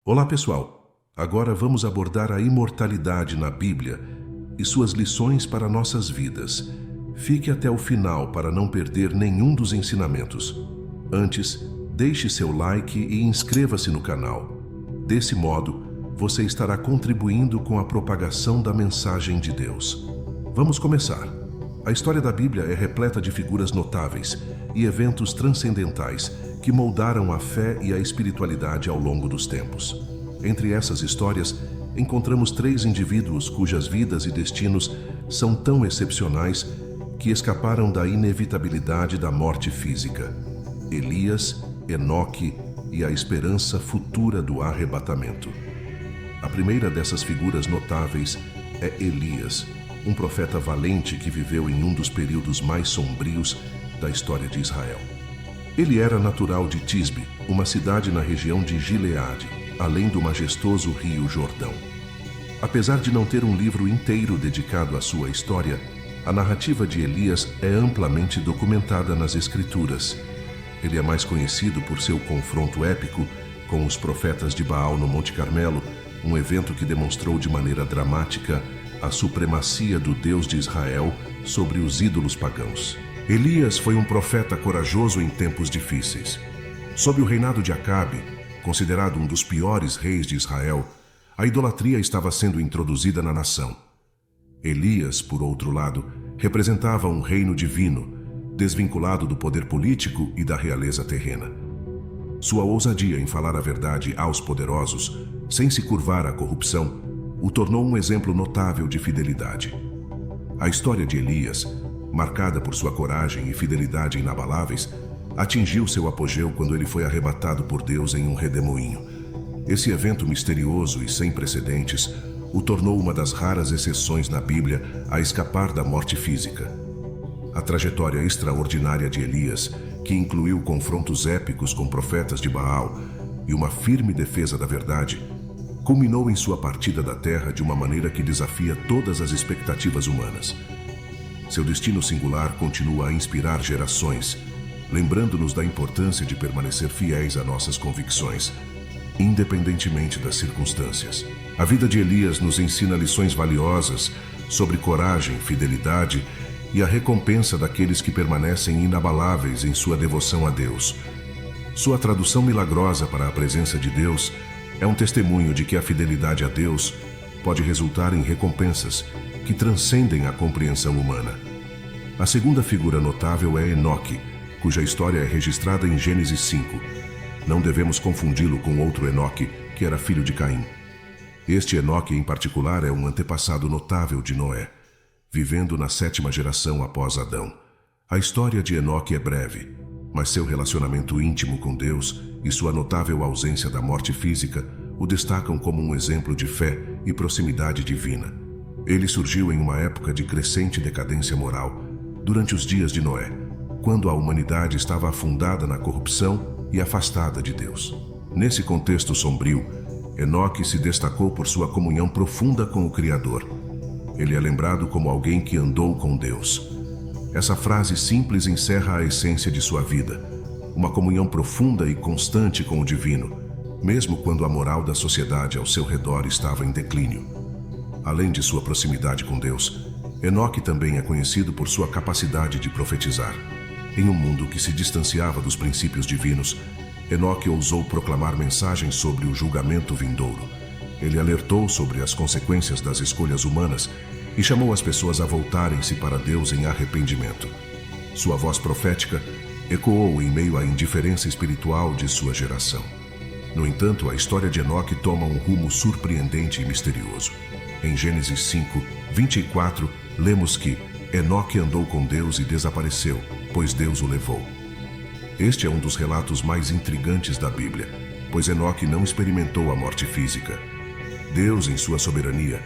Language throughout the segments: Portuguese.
Olá, pessoal! Agora vamos abordar a imortalidade na Bíblia e suas lições para nossas vidas. Fique até o final para não perder nenhum dos ensinamentos. Antes, deixe seu like e inscreva-se no canal. Desse modo, você estará contribuindo com a propagação da mensagem de Deus. Vamos começar. A história da Bíblia é repleta de figuras notáveis e eventos transcendentais que moldaram a fé e a espiritualidade ao longo dos tempos. Entre essas histórias, encontramos 3 indivíduos cujas vidas e destinos são tão excepcionais que escaparam da inevitabilidade da morte física: Elias, Enoque e a esperança futura do arrebatamento. A primeira dessas figuras notáveis é Elias, um profeta valente que viveu em um dos períodos mais sombrios da história de Israel. Ele era natural de Tisbe, uma cidade na região de Gileade, além do majestoso rio Jordão. Apesar de não ter um livro inteiro dedicado à sua história, a narrativa de Elias é amplamente documentada nas Escrituras. Ele é mais conhecido por seu confronto épico com os profetas de Baal no Monte Carmelo, um evento que demonstrou de maneira dramática a supremacia do Deus de Israel sobre os ídolos pagãos. Elias foi um profeta corajoso em tempos difíceis. Sob o reinado de Acabe, considerado um dos piores reis de Israel, a idolatria estava sendo introduzida na nação. Elias, por outro lado, representava um reino divino, desvinculado do poder político e da realeza terrena. Sua ousadia em falar a verdade aos poderosos, sem se curvar à corrupção, o tornou um exemplo notável de fidelidade. A história de Elias, marcada por sua coragem e fidelidade inabaláveis, atingiu seu apogeu quando ele foi arrebatado por Deus em um redemoinho. Esse evento misterioso e sem precedentes o tornou uma das raras exceções na Bíblia a escapar da morte física. A trajetória extraordinária de Elias, que incluiu confrontos épicos com profetas de Baal e uma firme defesa da verdade, culminou em sua partida da terra de uma maneira que desafia todas as expectativas humanas. Seu destino singular continua a inspirar gerações, lembrando-nos da importância de permanecer fiéis a nossas convicções, independentemente das circunstâncias. A vida de Elias nos ensina lições valiosas sobre coragem, fidelidade e a recompensa daqueles que permanecem inabaláveis em sua devoção a Deus. Sua tradução milagrosa para a presença de Deus é um testemunho de que a fidelidade a Deus pode resultar em recompensas que transcendem a compreensão humana. A segunda figura notável é Enoque, cuja história é registrada em Gênesis 5. Não devemos confundi-lo com outro Enoque, que era filho de Caim. Este Enoque, em particular, é um antepassado notável de Noé, vivendo na 7ª geração após Adão. A história de Enoque é breve, mas seu relacionamento íntimo com Deus e sua notável ausência da morte física o destacam como um exemplo de fé e proximidade divina. Ele surgiu em uma época de crescente decadência moral, durante os dias de Noé, quando a humanidade estava afundada na corrupção e afastada de Deus. Nesse contexto sombrio, Enoque se destacou por sua comunhão profunda com o Criador. Ele é lembrado como alguém que andou com Deus. Essa frase simples encerra a essência de sua vida, uma comunhão profunda e constante com o divino, mesmo quando a moral da sociedade ao seu redor estava em declínio. Além de sua proximidade com Deus, Enoque também é conhecido por sua capacidade de profetizar. Em um mundo que se distanciava dos princípios divinos, Enoque ousou proclamar mensagens sobre o julgamento vindouro. Ele alertou sobre as consequências das escolhas humanas e chamou as pessoas a voltarem-se para Deus em arrependimento. Sua voz profética ecoou em meio à indiferença espiritual de sua geração. No entanto, a história de Enoque toma um rumo surpreendente e misterioso. Em Gênesis 5, 24, lemos que Enoque andou com Deus e desapareceu, pois Deus o levou. Este é um dos relatos mais intrigantes da Bíblia, pois Enoque não experimentou a morte física. Deus, em sua soberania,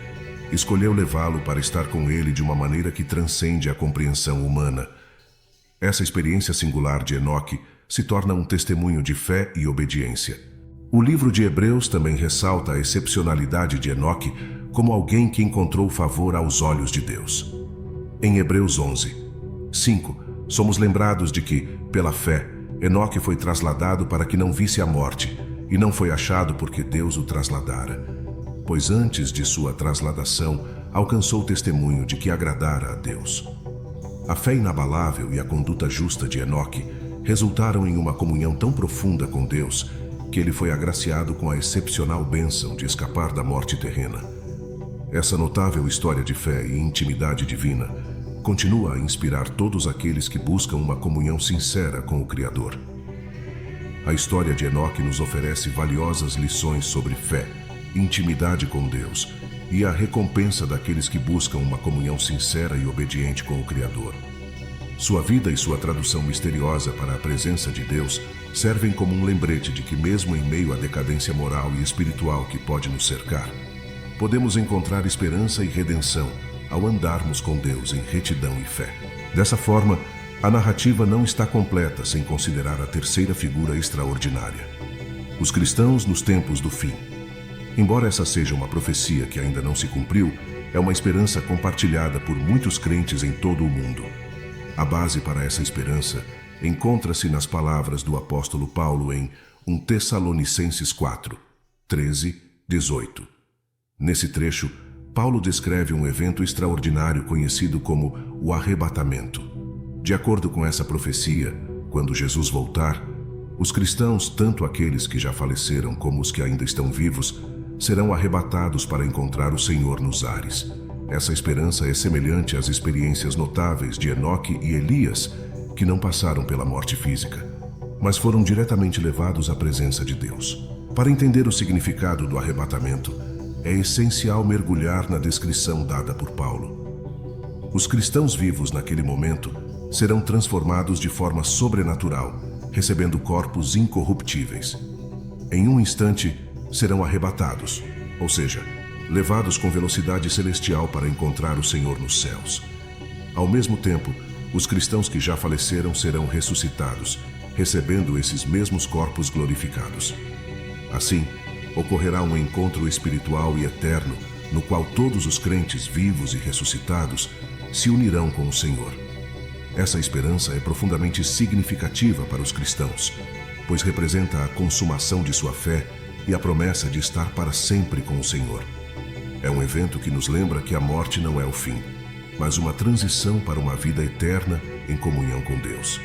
escolheu levá-lo para estar com ele de uma maneira que transcende a compreensão humana. Essa experiência singular de Enoque se torna um testemunho de fé e obediência. O livro de Hebreus também ressalta a excepcionalidade de Enoque como alguém que encontrou favor aos olhos de Deus. Em Hebreus 11, 5, somos lembrados de que, pela fé, Enoque foi trasladado para que não visse a morte, e não foi achado porque Deus o trasladara, pois antes de sua trasladação alcançou o testemunho de que agradara a Deus. A fé inabalável e a conduta justa de Enoque resultaram em uma comunhão tão profunda com Deus que ele foi agraciado com a excepcional bênção de escapar da morte terrena. Essa notável história de fé e intimidade divina continua a inspirar todos aqueles que buscam uma comunhão sincera com o Criador. A história de Enoque nos oferece valiosas lições sobre fé, intimidade com Deus e a recompensa daqueles que buscam uma comunhão sincera e obediente com o Criador. Sua vida e sua tradução misteriosa para a presença de Deus servem como um lembrete de que, mesmo em meio à decadência moral e espiritual que pode nos cercar, podemos encontrar esperança e redenção ao andarmos com Deus em retidão e fé. Dessa forma, a narrativa não está completa sem considerar a terceira figura extraordinária: os cristãos nos tempos do fim. Embora essa seja uma profecia que ainda não se cumpriu, é uma esperança compartilhada por muitos crentes em todo o mundo. A base para essa esperança encontra-se nas palavras do apóstolo Paulo em 1 Tessalonicenses 4, 13, 18. Nesse trecho, Paulo descreve um evento extraordinário conhecido como o arrebatamento. De acordo com essa profecia, quando Jesus voltar, os cristãos, tanto aqueles que já faleceram como os que ainda estão vivos, serão arrebatados para encontrar o Senhor nos ares. Essa esperança é semelhante às experiências notáveis de Enoque e Elias, que não passaram pela morte física, mas foram diretamente levados à presença de Deus. Para entender o significado do arrebatamento, é essencial mergulhar na descrição dada por Paulo. Os cristãos vivos naquele momento serão transformados de forma sobrenatural, recebendo corpos incorruptíveis. Em um instante, serão arrebatados, ou seja, levados com velocidade celestial para encontrar o Senhor nos céus. Ao mesmo tempo, os cristãos que já faleceram serão ressuscitados, recebendo esses mesmos corpos glorificados. Assim, ocorrerá um encontro espiritual e eterno, no qual todos os crentes vivos e ressuscitados se unirão com o Senhor. Essa esperança é profundamente significativa para os cristãos, pois representa a consumação de sua fé e a promessa de estar para sempre com o Senhor. É um evento que nos lembra que a morte não é o fim, mas uma transição para uma vida eterna em comunhão com Deus.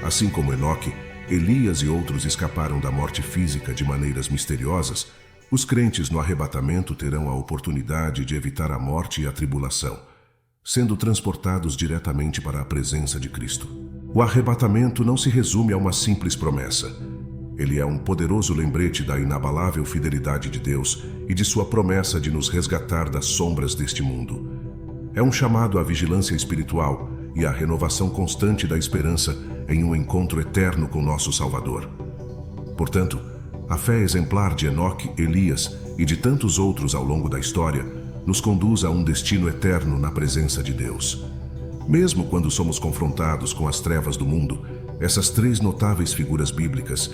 Assim como Enoque, Elias e outros escaparam da morte física de maneiras misteriosas, os crentes no arrebatamento terão a oportunidade de evitar a morte e a tribulação, sendo transportados diretamente para a presença de Cristo. O arrebatamento não se resume a uma simples promessa. Ele é um poderoso lembrete da inabalável fidelidade de Deus e de sua promessa de nos resgatar das sombras deste mundo. É um chamado à vigilância espiritual e à renovação constante da esperança em um encontro eterno com nosso Salvador. Portanto, a fé exemplar de Enoque, Elias e de tantos outros ao longo da história nos conduz a um destino eterno na presença de Deus. Mesmo quando somos confrontados com as trevas do mundo, essas três notáveis figuras bíblicas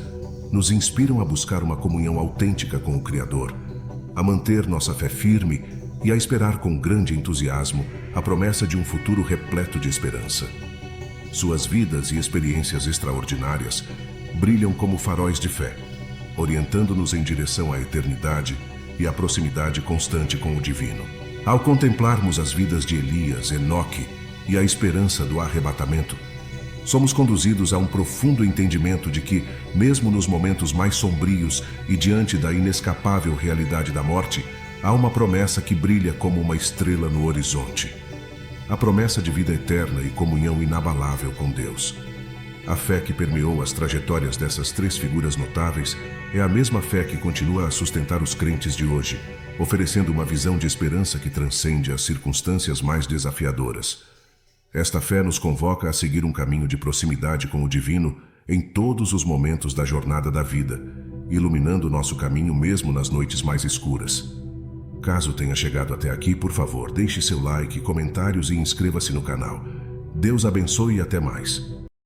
nos inspiram a buscar uma comunhão autêntica com o Criador, a manter nossa fé firme e a esperar com grande entusiasmo a promessa de um futuro repleto de esperança. Suas vidas e experiências extraordinárias brilham como faróis de fé, orientando-nos em direção à eternidade e à proximidade constante com o divino. Ao contemplarmos as vidas de Elias, Enoque e a esperança do arrebatamento, somos conduzidos a um profundo entendimento de que, mesmo nos momentos mais sombrios e diante da inescapável realidade da morte, há uma promessa que brilha como uma estrela no horizonte. A promessa de vida eterna e comunhão inabalável com Deus. A fé que permeou as trajetórias dessas três figuras notáveis é a mesma fé que continua a sustentar os crentes de hoje, oferecendo uma visão de esperança que transcende as circunstâncias mais desafiadoras. Esta fé nos convoca a seguir um caminho de proximidade com o divino em todos os momentos da jornada da vida, iluminando nosso caminho mesmo nas noites mais escuras. Caso tenha chegado até aqui, por favor, deixe seu like, comentários e inscreva-se no canal. Deus abençoe e até mais.